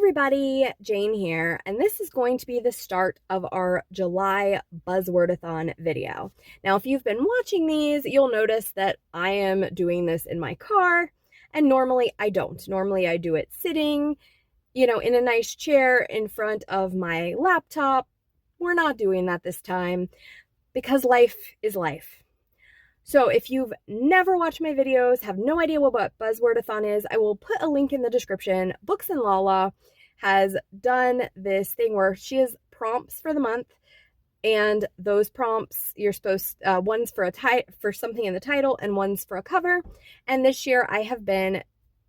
everybody, Jane here, and this is going to be the start of our July Buzzwordathon video. Now, if you've been watching these, you'll notice that I am doing this in my car, and normally I don't. Normally I do it sitting, in a nice chair in front of my laptop. We're not doing that this time because life is life. So if you've never watched my videos, have no idea what Buzzwordathon is, I will put a link in the description. BooksandLaLa has done this thing where she has prompts for the month, and those prompts you're supposed one's for something in the title and one's for a cover. And this year I have been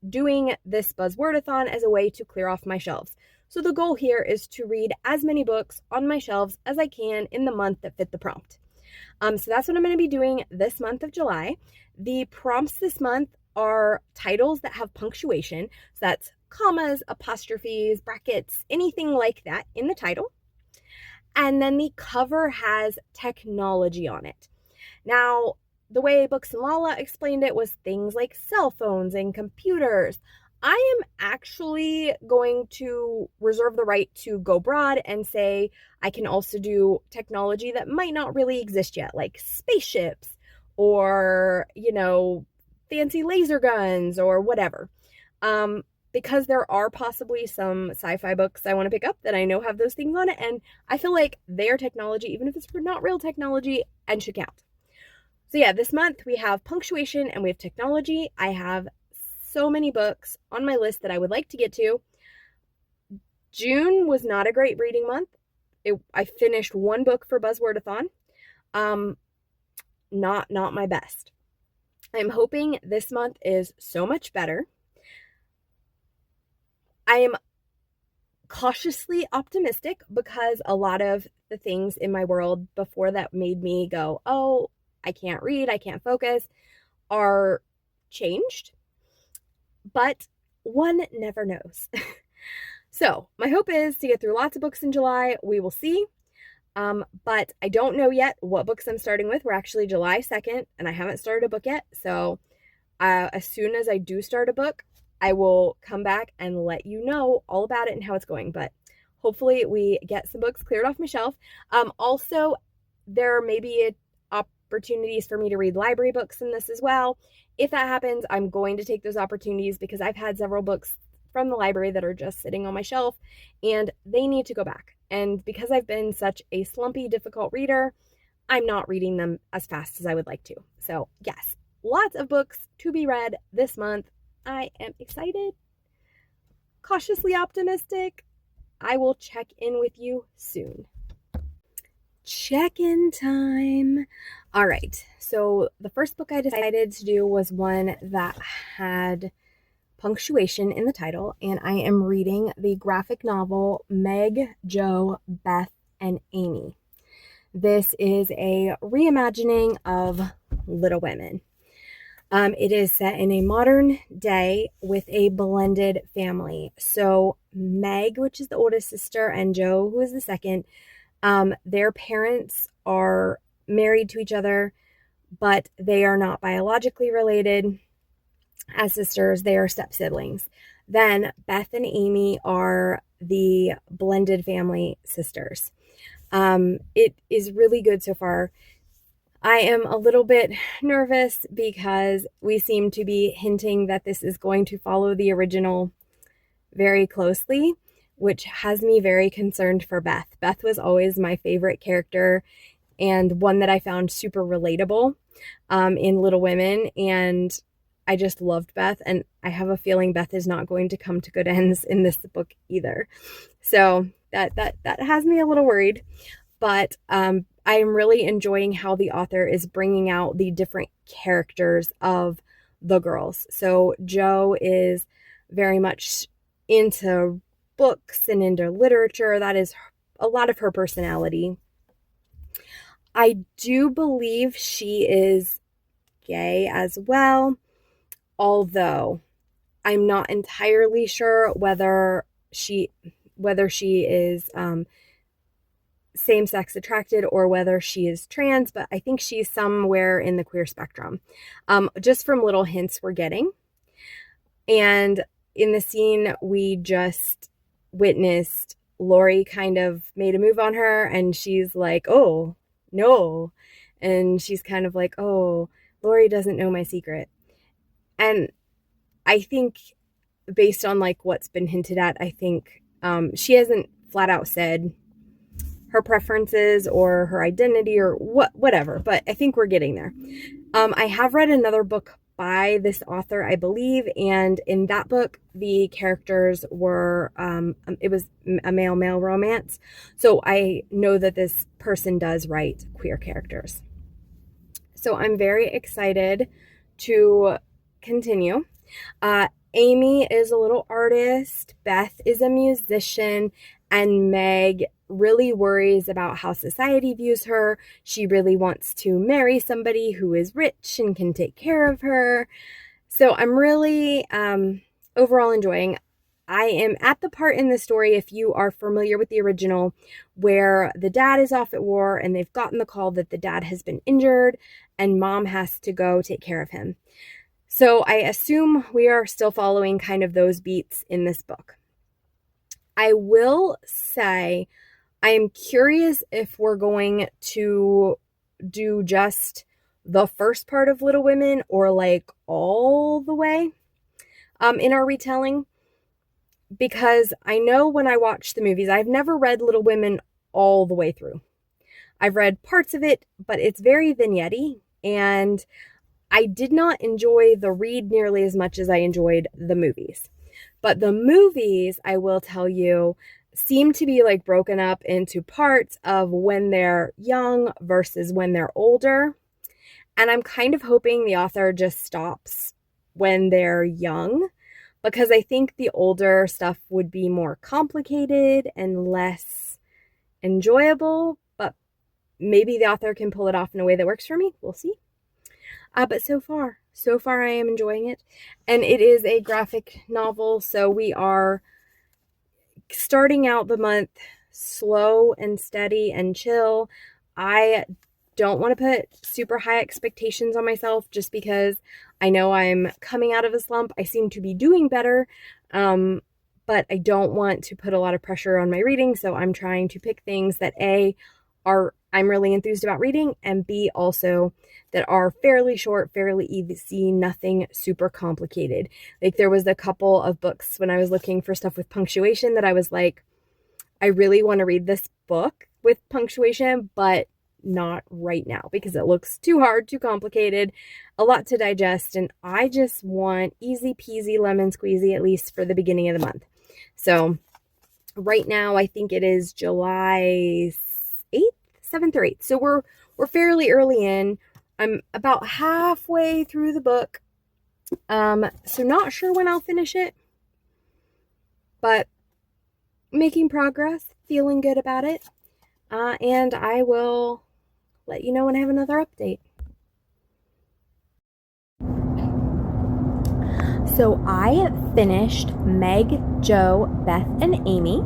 doing this Buzzwordathon as a way to clear off my shelves. So the goal here is to read as many books on my shelves as I can in the month that fit the prompt. So that's what I'm going to be doing this month of July. The prompts this month are titles that have punctuation. So that's commas, apostrophes, brackets, anything like that in the title. And then the cover has technology on it. Now, the way BooksandLaLa explained it was things like cell phones and computers. I am actually going to reserve the right to go broad and say I can also do technology that might not really exist yet, like spaceships or, fancy laser guns or whatever. Because there are possibly some sci-fi books I want to pick up that I know have those things on it, and I feel like they are technology, even if it's not real technology, and should count. So yeah, this month we have punctuation and we have technology. I have so many books on my list that I would like to get to. June was not a great reading month. I finished one book for Buzzwordathon. Not my best. I'm hoping this month is so much better. I am cautiously optimistic because a lot of the things in my world before that made me go, oh, I can't read, I can't focus, are changed. But one never knows. So my hope is to get through lots of books in July. We will see. But I don't know yet what books I'm starting with. We're actually July 2nd, and I haven't started a book yet. So as soon as I do start a book, I will come back and let you know all about it and how it's going. But hopefully we get some books cleared off my shelf. Also, there may be opportunities for me to read library books in this as well. If that happens, I'm going to take those opportunities because I've had several books from the library that are just sitting on my shelf and they need to go back. And because I've been such a slumpy, difficult reader, I'm not reading them as fast as I would like to. So yes, lots of books to be read this month. I am excited, cautiously optimistic. I will check in with you soon. Check-in time. All right, so the first book I decided to do was one that had punctuation in the title, and I am reading the graphic novel Meg, Jo, Beth, and Amy. This is a reimagining of Little Women. It is set in a modern day with a blended family. So Meg, which is the oldest sister, and Jo, who is the second, their parents are married to each other, but they are not biologically related as sisters. They are step siblings. Then Beth and Amy are the blended family sisters. It is really good so far. I am a little bit nervous because we seem to be hinting that this is going to follow the original very closely, which has me very concerned for Beth. Beth was always my favorite character and one that I found super relatable in Little Women, and I just loved Beth, and I have a feeling Beth is not going to come to good ends in this book either. So that has me a little worried, but I am really enjoying how the author is bringing out the different characters of the girls. So Jo is very much into books and into literature. That is a lot of her personality. I do believe she is gay as well, although I'm not entirely sure whether she is same-sex attracted or whether she is trans, but I think she's somewhere in the queer spectrum, just from little hints we're getting. And in the scene, we just witnessed Lori kind of made a move on her, and she's like, oh, no. And she's kind of like, oh, Lori doesn't know my secret. And I think based on like what's been hinted at, I think she hasn't flat out said her preferences or her identity or whatever, but I think we're getting there. I have read another book by this author, I believe, and in that book, the characters were, it was a male-male romance, so I know that this person does write queer characters. So I'm very excited to continue. Amy is a little artist, Beth is a musician, and Meg really worries about how society views her. She really wants to marry somebody who is rich and can take care of her. So I'm really overall enjoying. I am at the part in the story, if you are familiar with the original, where the dad is off at war and they've gotten the call that the dad has been injured and mom has to go take care of him. So I assume we are still following kind of those beats in this book. I will say I am curious if we're going to do just the first part of Little Women or like all the way in our retelling. Because I know when I watch the movies, I've never read Little Women all the way through. I've read parts of it, but it's very vignette-y, and I did not enjoy the read nearly as much as I enjoyed the movies. But the movies, I will tell you, seem to be like broken up into parts of when they're young versus when they're older. And I'm kind of hoping the author just stops when they're young, because I think the older stuff would be more complicated and less enjoyable, but maybe the author can pull it off in a way that works for me. We'll see. But so far I am enjoying it. And it is a graphic novel, so we are starting out the month slow and steady and chill. I don't want to put super high expectations on myself just because I know I'm coming out of a slump. I seem to be doing better, but I don't want to put a lot of pressure on my reading, so I'm trying to pick things that I'm really enthused about reading, and B, also that are fairly short, fairly easy, nothing super complicated. Like there was a couple of books when I was looking for stuff with punctuation that I was like, I really want to read this book with punctuation, but not right now because it looks too hard, too complicated, a lot to digest, and I just want easy peasy lemon squeezy, at least for the beginning of the month. So right now I think it is July 8th, 7th or 8th. So we're fairly early in. I'm about halfway through the book. So not sure when I'll finish it, but making progress, feeling good about it. And I will let you know when I have another update. So I finished Meg, Jo, Beth, and Amy,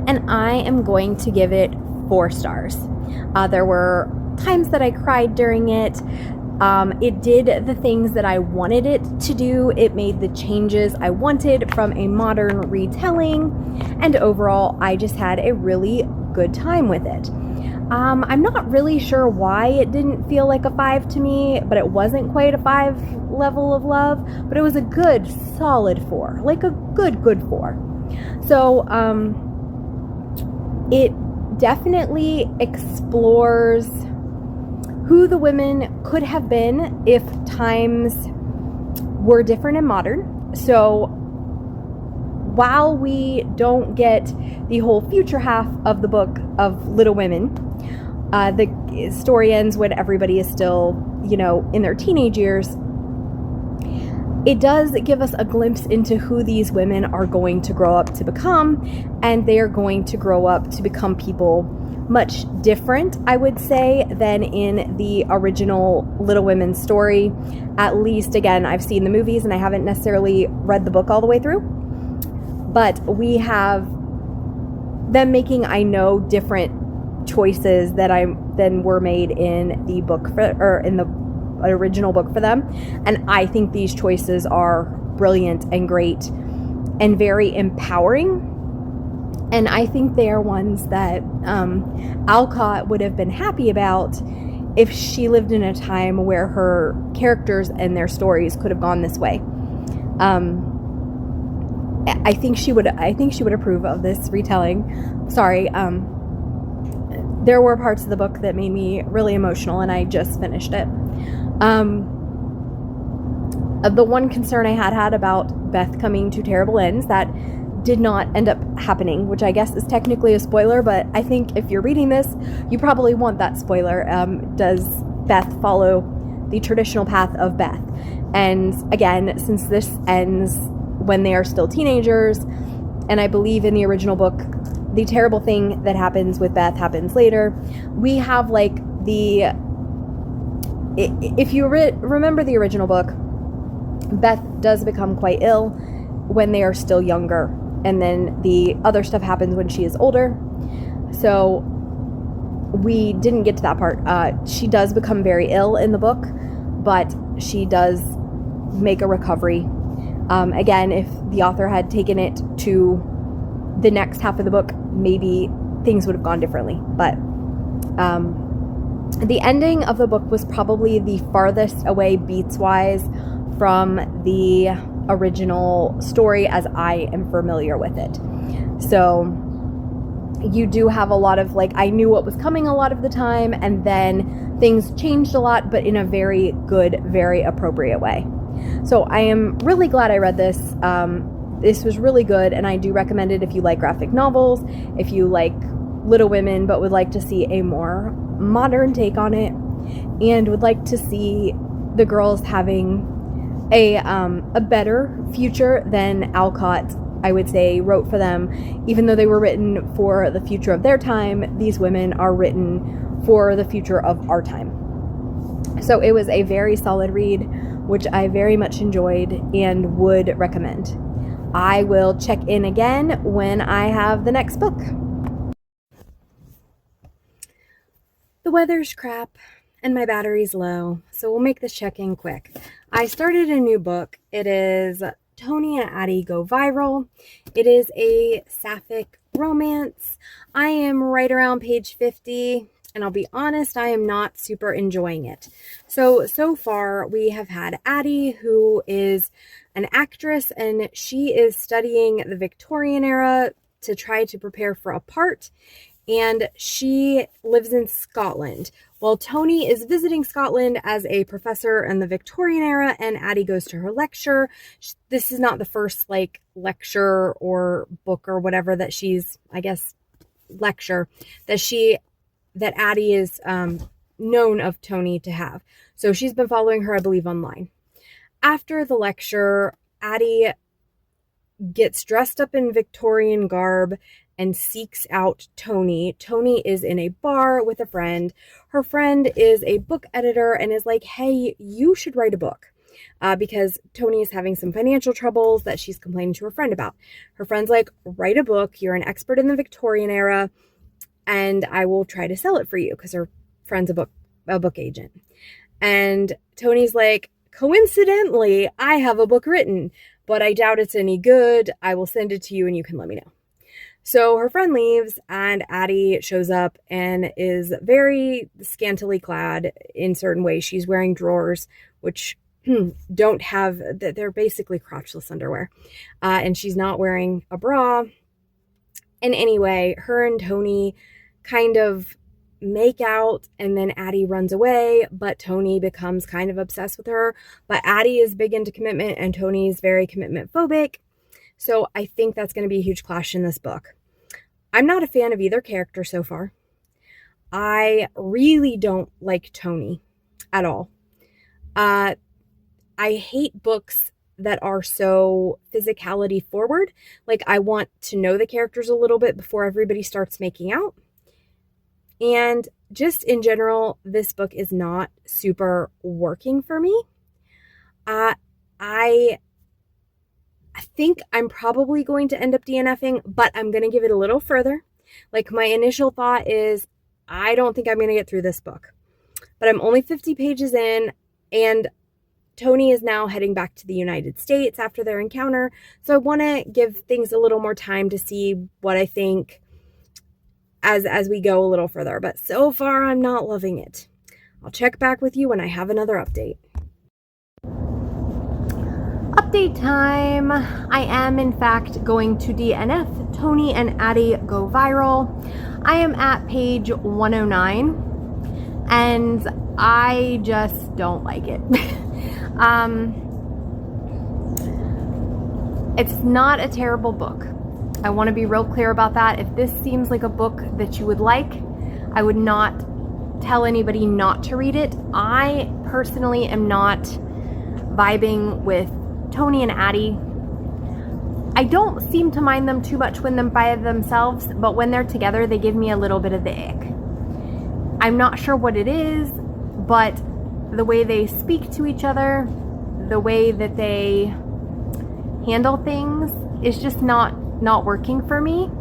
and I am going to give it 4 stars. There were times that I cried during it. It did the things that I wanted it to do. It made the changes I wanted from a modern retelling, and overall, I just had a really good time with it. I'm not really sure why it didn't feel like a 5 to me, but it wasn't quite a 5 level of love, but it was a good, solid 4, like a good 4. So, it definitely explores who the women could have been if times were different and modern. So while we don't get the whole future half of the book of Little Women, the story ends when everybody is still, in their teenage years. It does give us a glimpse into who these women are going to grow up to become, and they are going to grow up to become people much different, I would say, than in the original Little Women story. At least, again, I've seen the movies and I haven't necessarily read the book all the way through, but we have them making, I know, different choices than were made in the book in the original book for them, and I think these choices are brilliant and great and very empowering. And I think they are ones that Alcott would have been happy about if she lived in a time where her characters and their stories could have gone this way. I think she would approve of this retelling. Sorry, there were parts of the book that made me really emotional, and I just finished it. The one concern I had about Beth coming to terrible ends, that did not end up happening, which I guess is technically a spoiler, but I think if you're reading this, you probably want that spoiler. Does Beth follow the traditional path of Beth? And again, since this ends when they are still teenagers, and I believe in the original book, the terrible thing that happens with Beth happens later, we have like if you remember the original book, Beth does become quite ill when they are still younger. And then the other stuff happens when she is older. So we didn't get to that part. She does become very ill in the book, but she does make a recovery. Again, if the author had taken it to the next half of the book, maybe things would have gone differently. But the ending of the book was probably the farthest away beats-wise from the original story as I am familiar with it. So you do have a lot of, like, I knew what was coming a lot of the time, and then things changed a lot, but in a very good, very appropriate way. So I am really glad I read this. This was really good, and I do recommend it if you like graphic novels, if you like Little Women but would like to see a more modern take on it, and would like to see the girls having a better future than Alcott, I would say, wrote for them. Even though they were written for the future of their time, these women are written for the future of our time. So it was a very solid read, which I very much enjoyed and would recommend. I will check in again when I have the next book. The weather's crap and my battery's low, so we'll make this check-in quick. I started a new book. It is Toni and Addie Go Viral. It is a sapphic romance. I am right around page 50, and I'll be honest, I am not super enjoying it. So far we have had Addie, who is an actress, and she is studying the Victorian era to try to prepare for a part, and she lives in Scotland. Well, Toni is visiting Scotland as a professor in the Victorian era, and Addie goes to her lecture. This is not the first, like, lecture or book or whatever that she's, I guess, lecture that Addie is known of Toni to have. So she's been following her, I believe, online. After the lecture, Addie gets dressed up in Victorian garb and seeks out Toni. Toni is in a bar with a friend. Her friend is a book editor and is like, hey, you should write a book. Because Toni is having some financial troubles that she's complaining to her friend about. Her friend's like, write a book. You're an expert in the Victorian era, and I will try to sell it for you, because her friend's a book agent. And Toni's like, coincidentally, I have a book written, but I doubt it's any good. I will send it to you and you can let me know. So her friend leaves, and Addie shows up and is very scantily clad in certain ways. She's wearing drawers, which they're basically crotchless underwear. And she's not wearing a bra. And anyway, her and Toni kind of make out, and then Addie runs away, but Toni becomes kind of obsessed with her. But Addie is big into commitment, and Toni is very commitment phobic. So I think that's going to be a huge clash in this book. I'm not a fan of either character so far. I really don't like Toni at all. I hate books that are so physicality forward. Like, I want to know the characters a little bit before everybody starts making out. And just in general, this book is not super working for me. I think I'm probably going to end up DNFing, but I'm going to give it a little further. Like, my initial thought is, I don't think I'm going to get through this book. But I'm only 50 pages in, and Toni is now heading back to the United States after their encounter, so I want to give things a little more time to see what I think as we go a little further. But so far, I'm not loving it. I'll check back with you when I have another update. Update time. I am, in fact, going to DNF. Toni and Addie go viral. I am at page 109, and I just don't like it. It's not a terrible book. I want to be real clear about that. If this seems like a book that you would like, I would not tell anybody not to read it. I personally am not vibing with Toni and Addie. I don't seem to mind them too much when they're by themselves, but when they're together, they give me a little bit of the ick. I'm not sure what it is, but the way they speak to each other, the way that they handle things is just not working for me,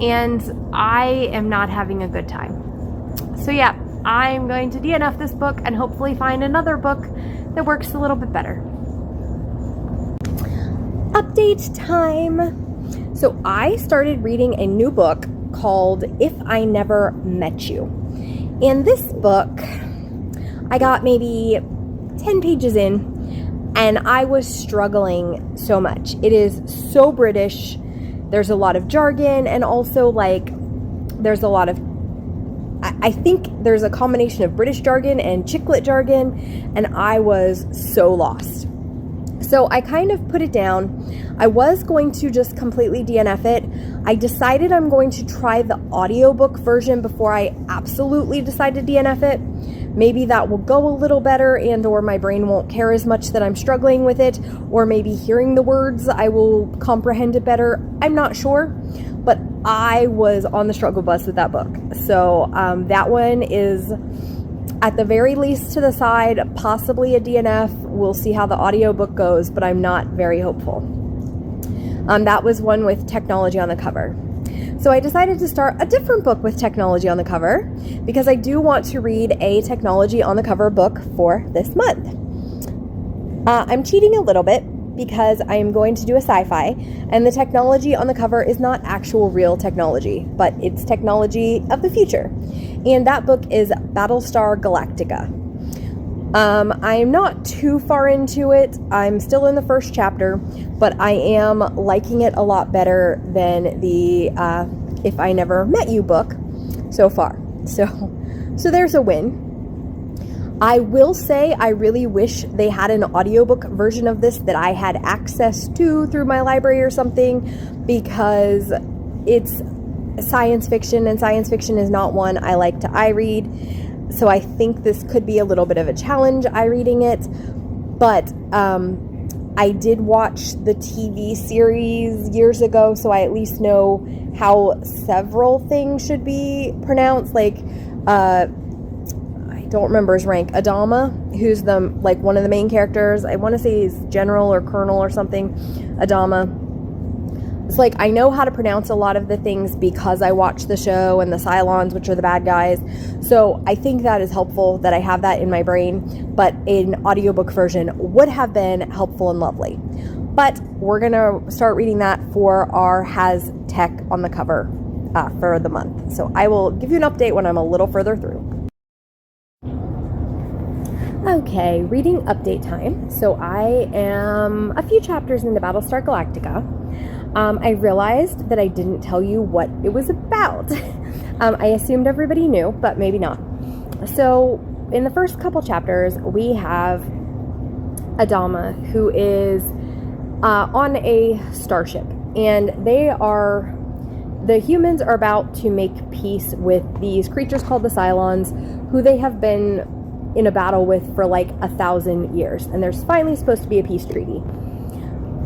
and I am not having a good time. So yeah, I'm going to DNF this book and hopefully find another book that works a little bit better. Update time. So I started reading a new book called If I Never Met You. And this book, I got maybe 10 pages in and I was struggling so much. It is so British. There's a lot of jargon, and also like there's a lot of, I think there's a combination of British jargon and chick lit jargon, and I was so lost. So I kind of put it down. I was going to just completely DNF it. I decided I'm going to try the audiobook version before I absolutely decide to DNF it. Maybe that will go a little better, and or my brain won't care as much that I'm struggling with it, or maybe hearing the words I will comprehend it better. I'm not sure, but I was on the struggle bus with that book. So that one is at the very least to the side, possibly a DNF. We'll see how the audiobook goes, but I'm not very hopeful. That was one with technology on the cover. So I decided to start a different book with technology on the cover because I do want to read a technology on the cover book for this month. I'm cheating a little bit because I am going to do a sci-fi, and the technology on the cover is not actual real technology, but it's technology of the future. And that book is Battlestar Galactica. I am not too far into it. I'm still in the first chapter, but I am liking it a lot better than the If I Never Met You book so far. So there's a win. I will say I really wish they had an audiobook version of this that I had access to through my library or something, because it's science fiction, and science fiction is not one I like to read. So I think this could be a little bit of a challenge reading it. But I did watch the TV series years ago, so I at least know how several things should be pronounced. Like, I don't remember his rank. Adama, who's one of the main characters. I want to say he's general or colonel or something. Adama. It's like, I know how to pronounce a lot of the things because I watched the show, and the Cylons, which are the bad guys. So I think that is helpful that I have that in my brain, but an audiobook version would have been helpful and lovely. But we're going to start reading that for our Has Tech on the cover for the month. So I will give you an update when I'm a little further through. Okay, reading update time. So I am a few chapters into Battlestar Galactica. I realized that I didn't tell you what it was about. I assumed everybody knew, but maybe not. So in the first couple chapters, we have Adama, who is on a starship, and the humans are about to make peace with these creatures called the Cylons, who they have been in a battle with for like 1,000 years, and there's finally supposed to be a peace treaty.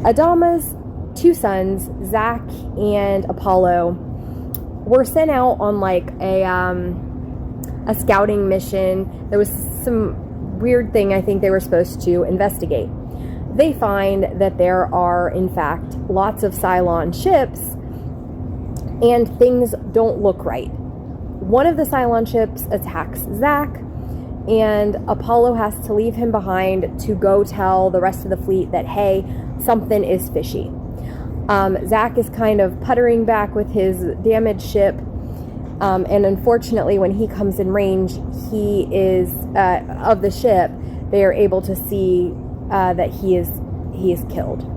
Adama's two sons, Zach and Apollo, were sent out on like a scouting mission. There was some weird thing I think they were supposed to investigate. They find that there are, in fact, lots of Cylon ships, and things don't look right. One of the Cylon ships attacks Zach, and Apollo has to leave him behind to go tell the rest of the fleet that, hey, something is fishy. Zach is kind of puttering back with his damaged ship, and unfortunately when he comes in range, he is of the ship, they are able to see that he is killed.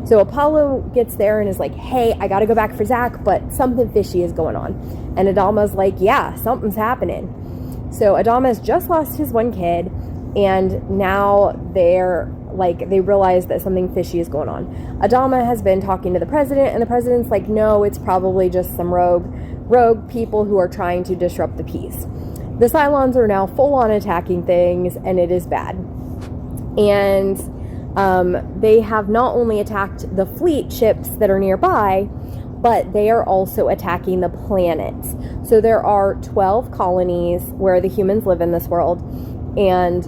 So Apollo gets there and is like, hey, I gotta go back for Zach, but something fishy is going on. And Adama's like, yeah, something's happening. So Adama has just lost his one kid, and now they realize that something fishy is going on. Adama has been talking to the president, and the president's like, no, it's probably just some rogue people who are trying to disrupt the peace. The Cylons are now full on attacking things, and it is bad. And they have not only attacked the fleet ships that are nearby, but they are also attacking the planets. So there are 12 colonies where the humans live in this world, and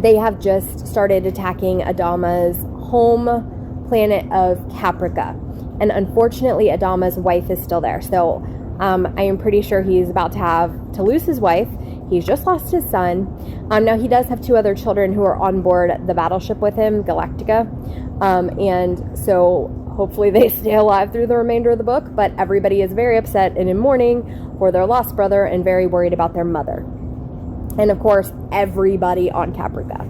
they have just started attacking Adama's home planet of Caprica. And unfortunately, Adama's wife is still there. So I am pretty sure he's about to lose his wife. He's just lost his son. Now he does have 2 other children who are on board the battleship with him, Galactica. And so hopefully they stay alive through the remainder of the book, but everybody is very upset and in mourning for their lost brother and very worried about their mother. And of course, everybody on Caprica.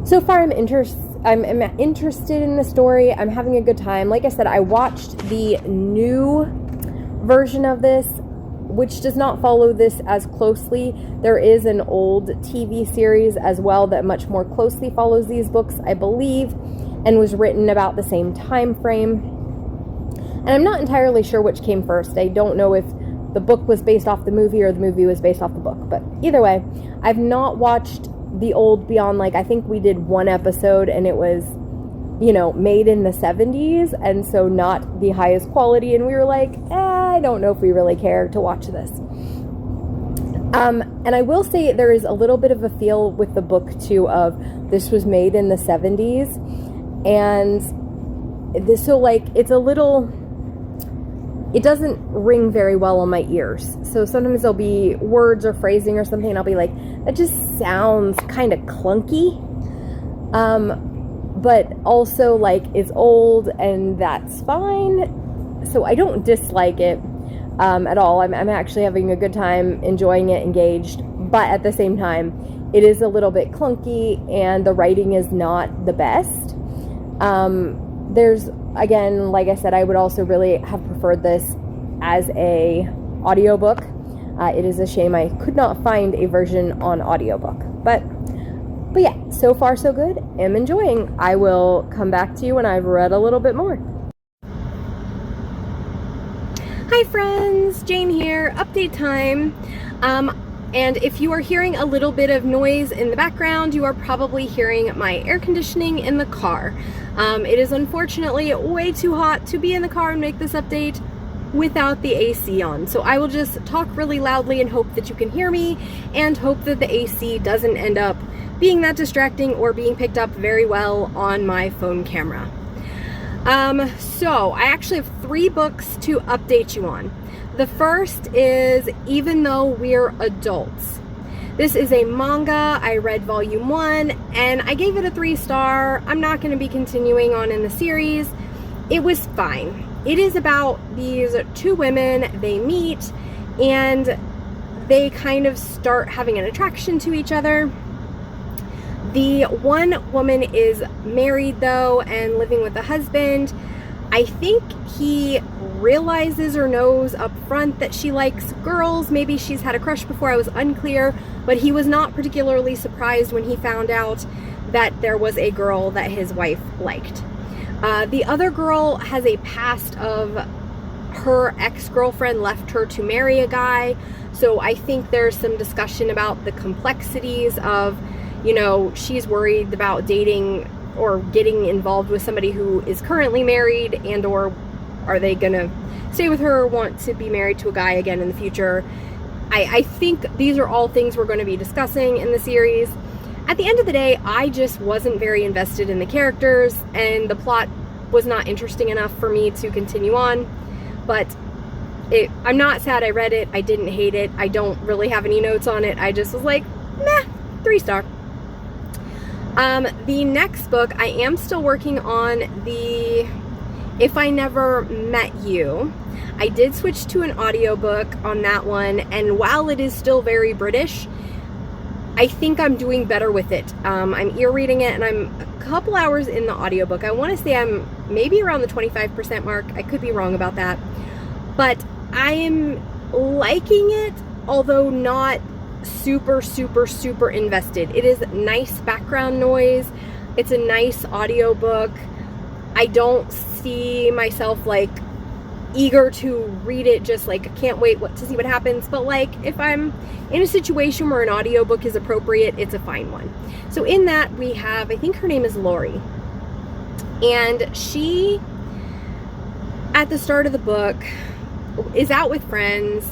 So far, I'm interested in the story. I'm having a good time. Like I said, I watched the new version of this, which does not follow this as closely. There is an old TV series as well that much more closely follows these books, I believe, and was written about the same time frame. And I'm not entirely sure which came first. I don't know if the book was based off the movie or the movie was based off the book. But either way, I've not watched the old beyond, I think we did 1 episode and it was, made in the 70s, and so not the highest quality, and we were like, I don't know if we really care to watch this. And I will say there is a little bit of a feel with the book too of this was made in the 70s, and this, so it's a little, it doesn't ring very well on my ears. So sometimes there'll be words or phrasing or something and I'll be like, that just sounds kind of clunky. But also it's old, and that's fine. So I don't dislike it at all. I'm actually having a good time, enjoying it, engaged. But at the same time, it is a little bit clunky, and the writing is not the best. There's, again, like I said, I would also really have preferred this as a audiobook. It is a shame I could not find a version on audiobook. But yeah, so far so good. I'm enjoying. I will come back to you when I've read a little bit more. Hi friends, Jane here, update time. And if you are hearing a little bit of noise in the background, you are probably hearing my air conditioning in the car. It is unfortunately way too hot to be in the car and make this update without the AC on. So I will just talk really loudly and hope that you can hear me, and hope that the AC doesn't end up being that distracting or being picked up very well on my phone camera. So I actually have 3 books to update you on. The first is Even Though We're Adults. This is a manga. I read volume 1 and I gave it a 3-star. I'm not going to be continuing on in the series. It was fine. It is about these 2 women. They meet and they kind of start having an attraction to each other. The one woman is married though and living with a husband. I think he realizes or knows up front that she likes girls. Maybe she's had a crush before, I was unclear, but he was not particularly surprised when he found out that there was a girl that his wife liked. The other girl has a past of her ex-girlfriend left her to marry a guy, so I think there's some discussion about the complexities of, she's worried about dating or getting involved with somebody who is currently married, and or are they gonna stay with her or want to be married to a guy again in the future. I think these are all things we're going to be discussing in the series. At the end of the day, I just wasn't very invested in the characters, and the plot was not interesting enough for me to continue on. But I'm not sad I read it. I didn't hate it. I don't really have any notes on it. I just was like, meh, 3-star. The next book, I am still working on the If I Never Met You. I did switch to an audiobook on that one, and while it is still very British, I think I'm doing better with it. I'm ear reading it, and I'm a couple hours in the audiobook. I want to say I'm maybe around the 25% mark. I could be wrong about that. But I am liking it, although not super, super, super invested. It is nice background noise. It's a nice audiobook. I don't see myself like eager to read it, just like I can't wait to see what happens. But like if I'm in a situation where an audiobook is appropriate, it's a fine one. So in that we have, I think her name is Lori, and she at the start of the book is out with friends,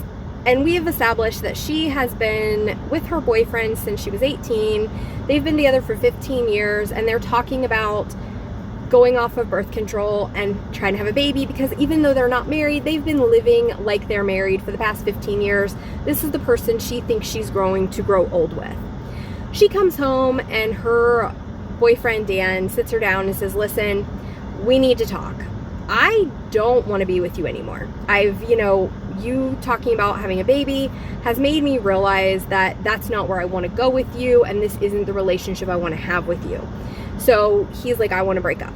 and we have established that she has been with her boyfriend since she was 18. They've been together for 15 years, and they're talking about going off of birth control and trying to have a baby, because even though they're not married, they've been living like they're married for the past 15 years. This is the person she thinks she's going to grow old with. She comes home, and her boyfriend Dan sits her down and says, listen, we need to talk. I don't want to be with you anymore. You talking about having a baby has made me realize that that's not where I want to go with you, and this isn't the relationship I want to have with you. So he's like, I want to break up.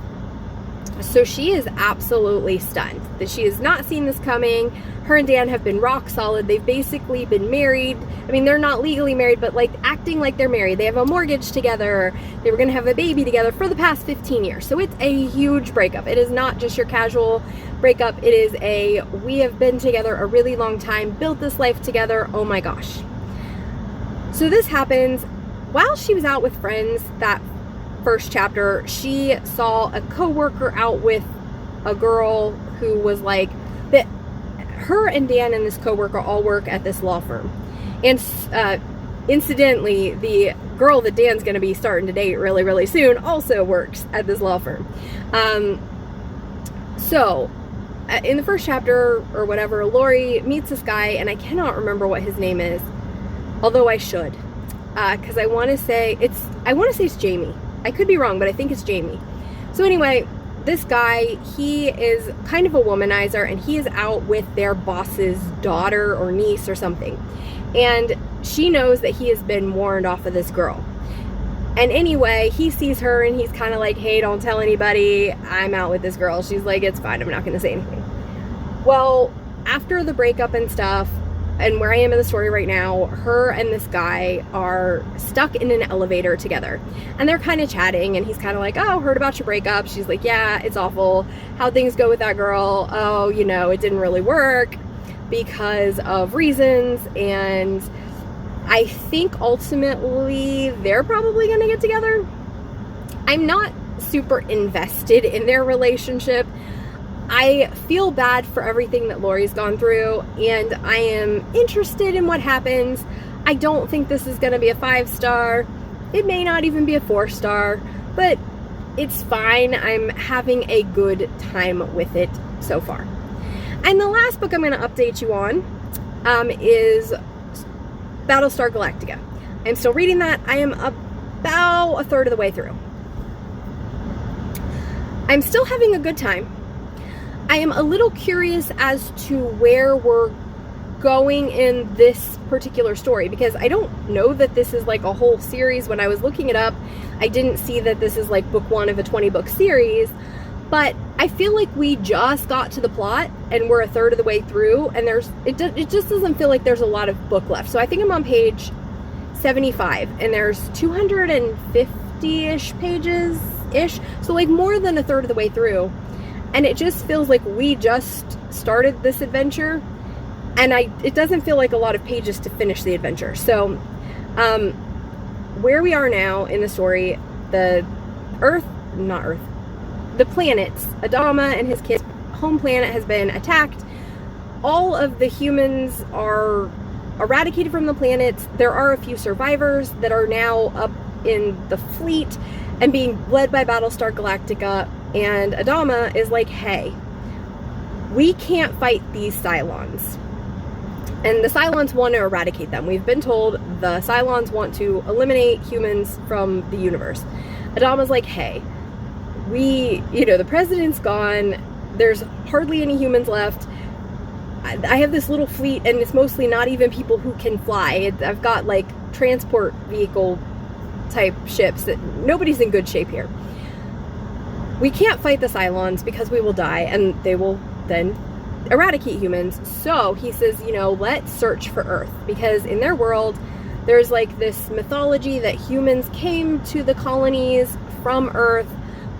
So she is absolutely stunned that she has not seen this coming. Her and Dan have been rock solid. They've basically been married. I mean, they're not legally married, but like acting like they're married. They have a mortgage together. They were going to have a baby together for the past 15 years. So it's a huge breakup. It is not just your casual breakup. It is we have been together a really long time, built this life together. Oh my gosh. So this happens while she was out with friends. That first chapter, she saw a coworker out with a girl who was like that. Her and Dan and this coworker all work at this law firm, and incidentally, the girl that Dan's going to be starting to date really, really soon also works at this law firm. So in the first chapter or whatever, Lori meets this guy, and I cannot remember what his name is, although I should, because I want to say it's Jamie. I could be wrong, but I think it's Jamie. So anyway, this guy, he is kind of a womanizer, and he is out with their boss's daughter or niece or something. And she knows that he has been warned off of this girl. And anyway, he sees her, and he's kind of like, hey, don't tell anybody, I'm out with this girl. She's like, it's fine, I'm not going to say anything. Well, after the breakup and stuff, and where I am in the story right now, her and this guy are stuck in an elevator together, and they're kind of chatting, and he's kind of like, oh, heard about your breakup. She's like, yeah, it's awful. How'd things go with that girl? Oh, it didn't really work because of reasons, and I think ultimately they're probably gonna get together. I'm not super invested in their relationship. I feel bad for everything that Lori's gone through, and I am interested in what happens. I don't think this is going to be a 5-star. It may not even be a 4-star, but it's fine. I'm having a good time with it so far. And the last book I'm going to update you on is Battlestar Galactica. I'm still reading that. I am about a third of the way through. I'm still having a good time. I am a little curious as to where we're going in this particular story, because I don't know that this is like a whole series. When I was looking it up, I didn't see that this is like book 1 of a 20-book series, but I feel like we just got to the plot and we're a third of the way through, and it just doesn't feel like there's a lot of book left. So I think I'm on page 75, and there's 250-ish pages-ish, so like more than a third of the way through. And it just feels like we just started this adventure, and it doesn't feel like a lot of pages to finish the adventure. So, where we are now in the story, the planets, Adama and his kids' home planet has been attacked. All of the humans are eradicated from the planets. There are a few survivors that are now up in the fleet and being led by Battlestar Galactica. And Adama is like, hey, we can't fight these Cylons. And the Cylons want to eradicate them. We've been told the Cylons want to eliminate humans from the universe. Adama's like, hey, the president's gone. There's hardly any humans left. I have this little fleet, and it's mostly not even people who can fly. I've got like transport vehicle type ships that nobody's in good shape here. We can't fight the Cylons because we will die, and they will then eradicate humans. So he says, let's search for Earth, because in their world, there's like this mythology that humans came to the colonies from Earth,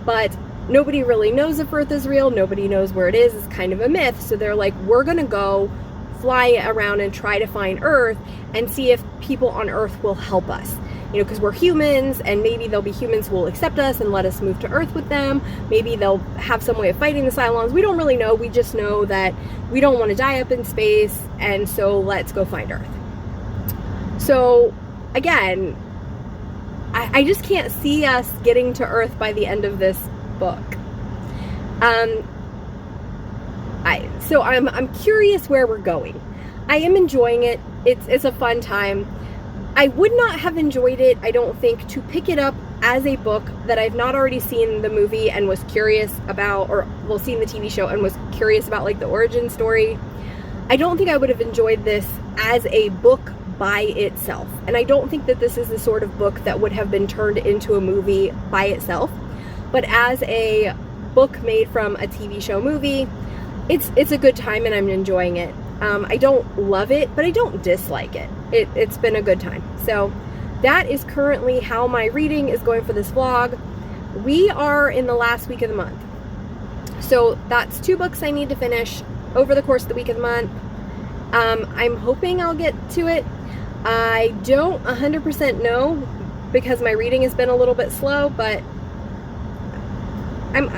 but nobody really knows if Earth is real. Nobody knows where it is. It's kind of a myth. So they're like, we're going to go fly around and try to find Earth and see if people on Earth will help us. Because we're humans, and maybe there'll be humans who will accept us and let us move to Earth with them. Maybe they'll have some way of fighting the Cylons. We don't really know. We just know that we don't want to die up in space, and so let's go find Earth. So, again, I just can't see us getting to Earth by the end of this book. So I'm curious where we're going. I am enjoying it. It's a fun time. I would not have enjoyed it, I don't think, to pick it up as a book that I've not already seen the movie and was curious about, seen the TV show and was curious about, like, the origin story. I don't think I would have enjoyed this as a book by itself. And I don't think that this is the sort of book that would have been turned into a movie by itself. But as a book made from a TV show movie, it's a good time and I'm enjoying it. I don't love it, but I don't dislike it. It's been a good time. So that is currently how my reading is going for this vlog. We are in the last week of the month. So that's 2 books I need to finish over the course of the week of the month. I'm hoping I'll get to it. I don't 100% know because my reading has been a little bit slow, but I'm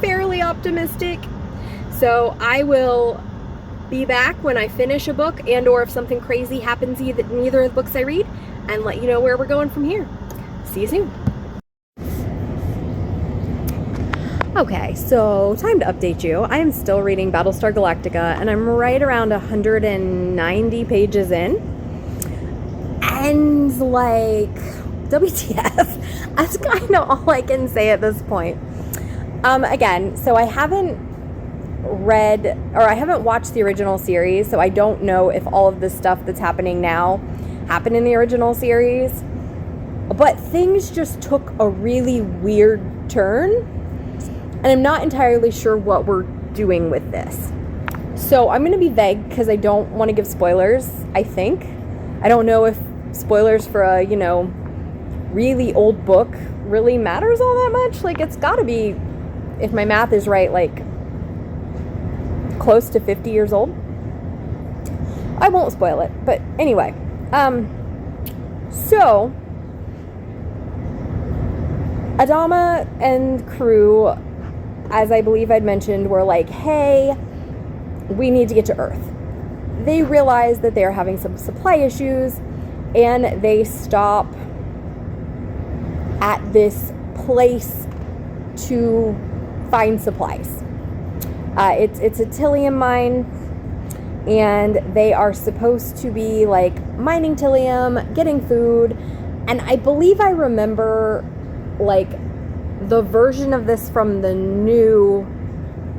fairly optimistic. So I will be back when I finish a book and or if something crazy happens in either of the books I read, and let you know where we're going from here. See you soon. Okay, so time to update you. I am still reading Battlestar Galactica, and I'm right around 190 pages in. And like, WTF? That's kind of all I can say at this point. Again, so I haven't watched the original series, so I don't know if all of this stuff that's happening now happened in the original series. But things just took a really weird turn, and I'm not entirely sure what we're doing with this. So I'm going to be vague because I don't want to give spoilers, I think. I don't know if spoilers for a, really old book really matters all that much. Like, it's got to be, if my math is right, like close to 50 years old. I won't spoil it, but anyway. So Adama and crew, as I believe I'd mentioned, were like, hey, we need to get to Earth. They realize that they're having some supply issues, and they stop at this place to find supplies. It's a Tillium mine, and they are supposed to be like mining Tillium, getting food, and I believe I remember like the version of this from the new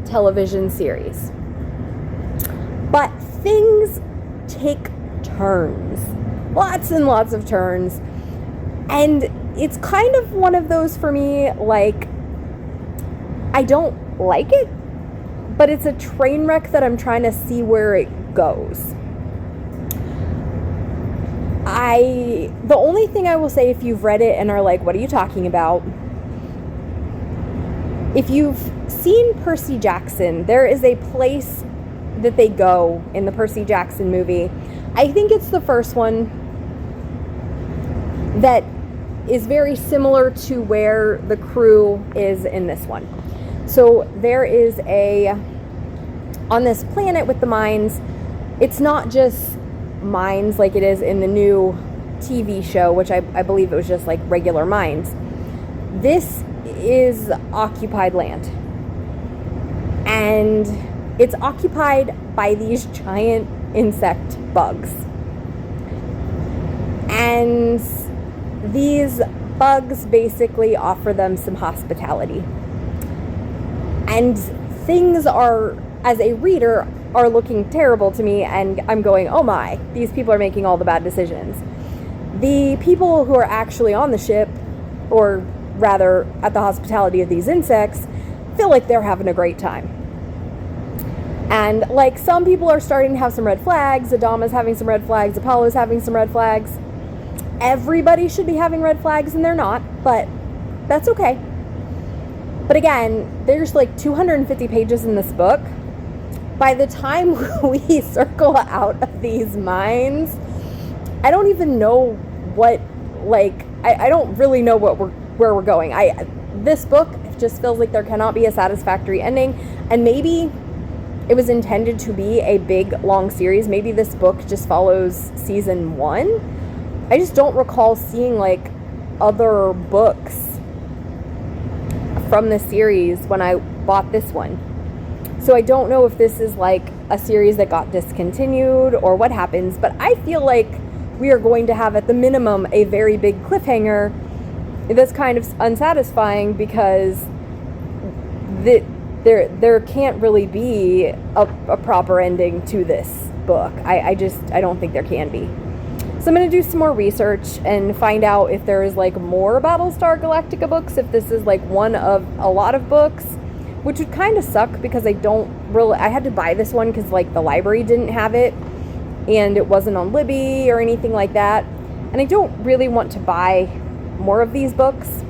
television series. But things take turns, lots and lots of turns, and it's kind of one of those for me, like, I don't like it, but it's a train wreck that I'm trying to see where it goes. The only thing I will say, if you've read it and are like, what are you talking about? If you've seen Percy Jackson, there is a place that they go in the Percy Jackson movie. I think it's the first one that is very similar to where the crew is in this one. So there is on this planet with the mines, it's not just mines like it is in the new TV show, which I believe it was just like regular mines. This is occupied land. And it's occupied by these giant insect bugs. And these bugs basically offer them some hospitality. And things are, as a reader, are looking terrible to me, and I'm going, oh my, these people are making all the bad decisions. The people who are actually on the ship, or rather at the hospitality of these insects, feel like they're having a great time. And like, some people are starting to have some red flags. Adama's having some red flags. Apollo's having some red flags. Everybody should be having red flags, and they're not, but that's okay. But again, there's like 250 pages in this book. By the time we circle out of these mines, I don't even know what, like, I don't really know where we're going. This book just feels like there cannot be a satisfactory ending, and maybe it was intended to be a big, long series. Maybe this book just follows season 1. I just don't recall seeing, like, other books from the series when I bought this one. So I don't know if this is, like, a series that got discontinued or what happens, but I feel like we are going to have, at the minimum, a very big cliffhanger that's kind of unsatisfying, because there can't really be a proper ending to this book. I don't think there can be. So I'm going to do some more research and find out if there is, like, more Battlestar Galactica books, if this is, like, one of a lot of books, which would kind of suck, because I had to buy this one because, like, the library didn't have it, and it wasn't on Libby or anything like that, and I don't really want to buy more of these books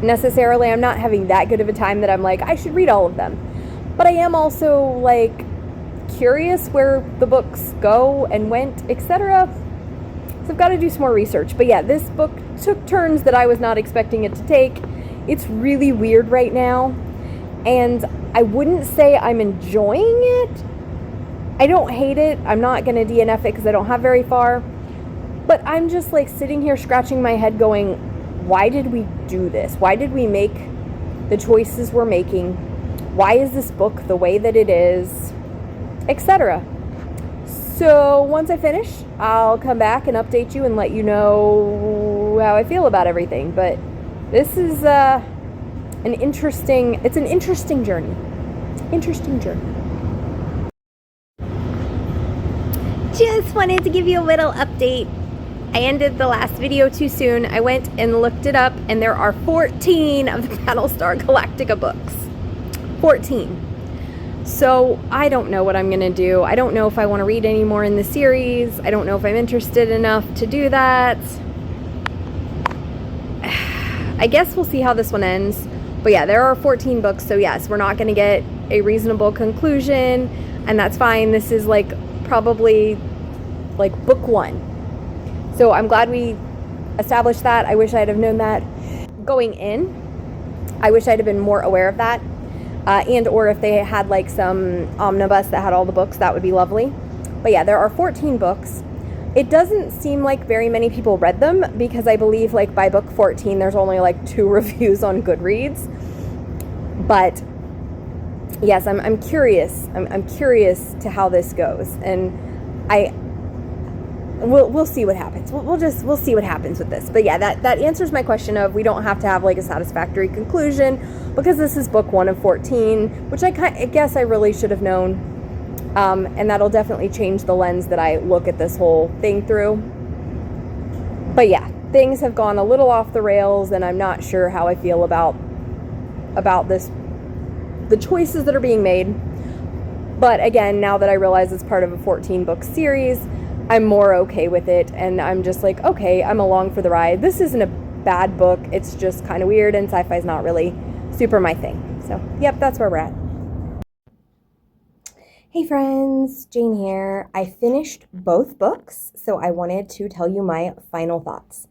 necessarily. I'm not having that good of a time that I'm like, I should read all of them, but I am also, like, curious where the books go and went, etc. So I've got to do some more research. But yeah, this book took turns that I was not expecting it to take. It's really weird right now, and I wouldn't say I'm enjoying it. I don't hate it. I'm not going to DNF it because I don't have very far. But I'm just, like, sitting here scratching my head going, why did we do this? Why did we make the choices we're making? Why is this book the way that it is? Etc. So once I finish, I'll come back and update you and let you know how I feel about everything. But this is an interesting journey. Interesting journey. Just wanted to give you a little update. I ended the last video too soon. I went and looked it up, and there are 14 of the Battlestar Galactica books. 14. So I don't know what I'm going to do. I don't know if I want to read any more in the series. I don't know if I'm interested enough to do that. I guess we'll see how this one ends. But yeah, there are 14 books, so yes, we're not going to get a reasonable conclusion, and that's fine. This is, like, probably, like, book 1. So I'm glad we established that. I wish I'd have known that going in. I wish I'd have been more aware of that. And or if they had, like, some omnibus that had all the books, that would be lovely. But yeah, there are 14 books. It doesn't seem like very many people read them, because I believe, like, by book 14 there's only, like, 2 reviews on Goodreads. But yes, I'm curious. I'm curious to how this goes, and we'll see what happens. We'll see what happens with this. But yeah, that answers my question of, we don't have to have, like, a satisfactory conclusion, because this is book 1 of 14, which I guess I really should have known. And that'll definitely change the lens that I look at this whole thing through. But yeah, things have gone a little off the rails, and I'm not sure how I feel about this, the choices that are being made. But again, now that I realize it's part of a 14-book series, I'm more okay with it, and I'm just like, okay, I'm along for the ride. This isn't a bad book. It's just kind of weird, and sci-fi's not really super my thing. So, yep, that's where we're at. Hey friends, Jane here. I finished both books, so I wanted to tell you my final thoughts.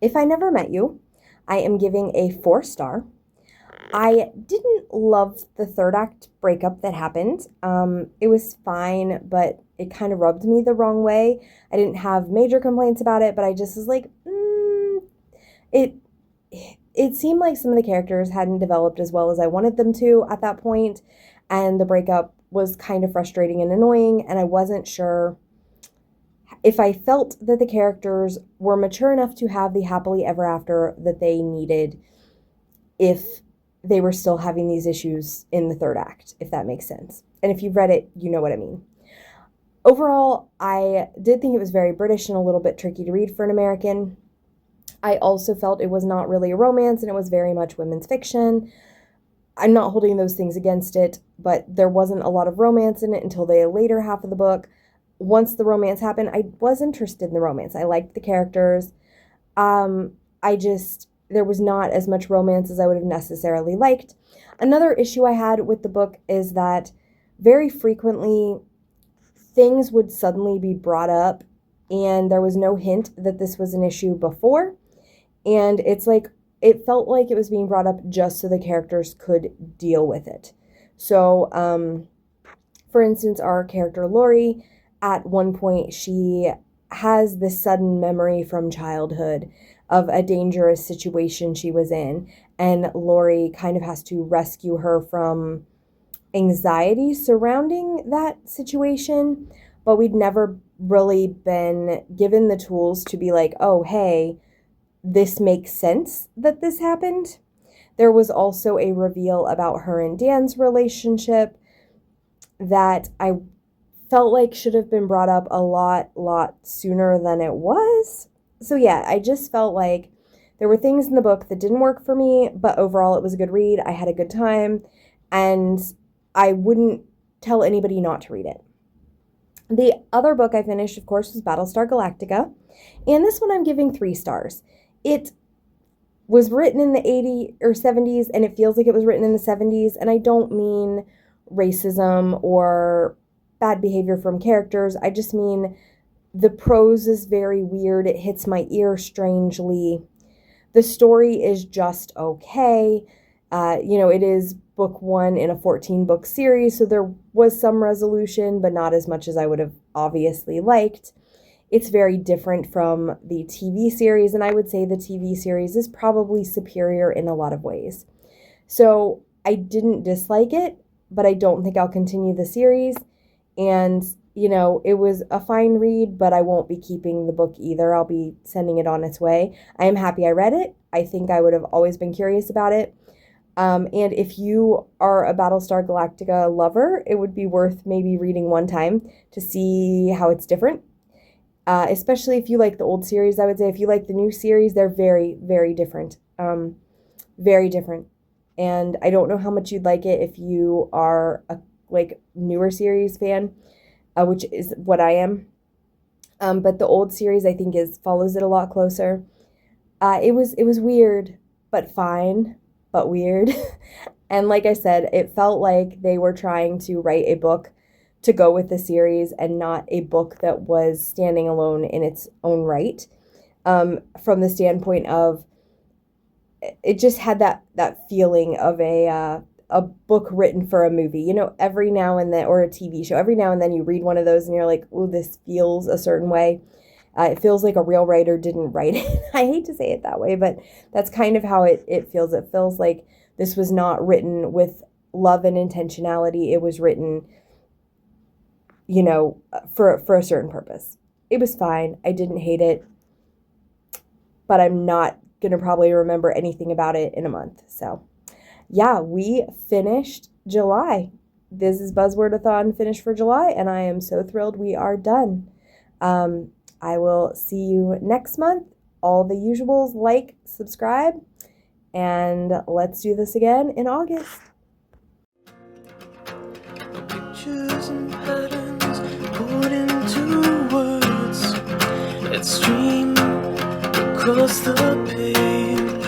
If I never met you, I am giving a 4-star. I didn't love the third act breakup that happened. It was fine, but it kind of rubbed me the wrong way. I didn't have major complaints about it, but I just was like, it seemed like some of the characters hadn't developed as well as I wanted them to at that point, and the breakup was kind of frustrating and annoying, and I wasn't sure if I felt that the characters were mature enough to have the happily ever after that they needed if they were still having these issues in the third act, if that makes sense. And if you've read it, you know what I mean. Overall, I did think it was very British and a little bit tricky to read for an American. I also felt it was not really a romance and it was very much women's fiction. I'm not holding those things against it, but there wasn't a lot of romance in it until the later half of the book. Once the romance happened, I was interested in the romance. I liked the characters. There was not as much romance as I would have necessarily liked. Another issue I had with the book is that very frequently things would suddenly be brought up and there was no hint that this was an issue before. And it felt like it was being brought up just so the characters could deal with it. So, for instance, our character Lori, at one point, she has this sudden memory from childhood of a dangerous situation she was in. And Lori kind of has to rescue her from anxiety surrounding that situation. But we'd never really been given the tools to be like, oh, hey, this makes sense that this happened. There was also a reveal about her and Dan's relationship that I felt like should have been brought up a lot sooner than it was. So yeah, I just felt like there were things in the book that didn't work for me, but overall it was a good read. I had a good time, and I wouldn't tell anybody not to read it. The other book I finished, of course, was Battlestar Galactica, and this one I'm giving 3 stars. It was written in the 80s or 70s, and it feels like it was written in the 70s, and I don't mean racism or bad behavior from characters. I just mean the prose is very weird. It hits my ear strangely. The story is just okay. It is book 1 in a 14-book series, so there was some resolution, but not as much as I would have obviously liked. It's very different from the TV series, and I would say the TV series is probably superior in a lot of ways. So I didn't dislike it, but I don't think I'll continue the series. And, it was a fine read, but I won't be keeping the book either. I'll be sending it on its way. I am happy I read it. I think I would have always been curious about it. And if you are a Battlestar Galactica lover, it would be worth maybe reading one time to see how it's different. Especially if you like the old series, I would say. If you like the new series, they're very, very different. Very different. And I don't know how much you'd like it if you are a newer series fan, which is what I am. But the old series, I think, follows it a lot closer. It was weird, but fine, but weird. And like I said, it felt like they were trying to write a book to go with the series and not a book that was standing alone in its own right. From the standpoint of, it just had that feeling of a book written for a movie. Every now and then, or a TV show, every now and then you read one of those and you're like, oh, this feels a certain way. It feels like a real writer didn't write it. I hate to say it that way, but that's kind of how it feels. It feels like this was not written with love and intentionality. It was written, for a certain purpose. It was fine. I didn't hate it, but I'm not going to probably remember anything about it in a month. So yeah, we finished July. This is Buzzwordathon finished for July, and I am so thrilled we are done. I will see you next month. All the usuals, like, subscribe, and let's do this again in August. Pictures and patterns put into words that stream across the page.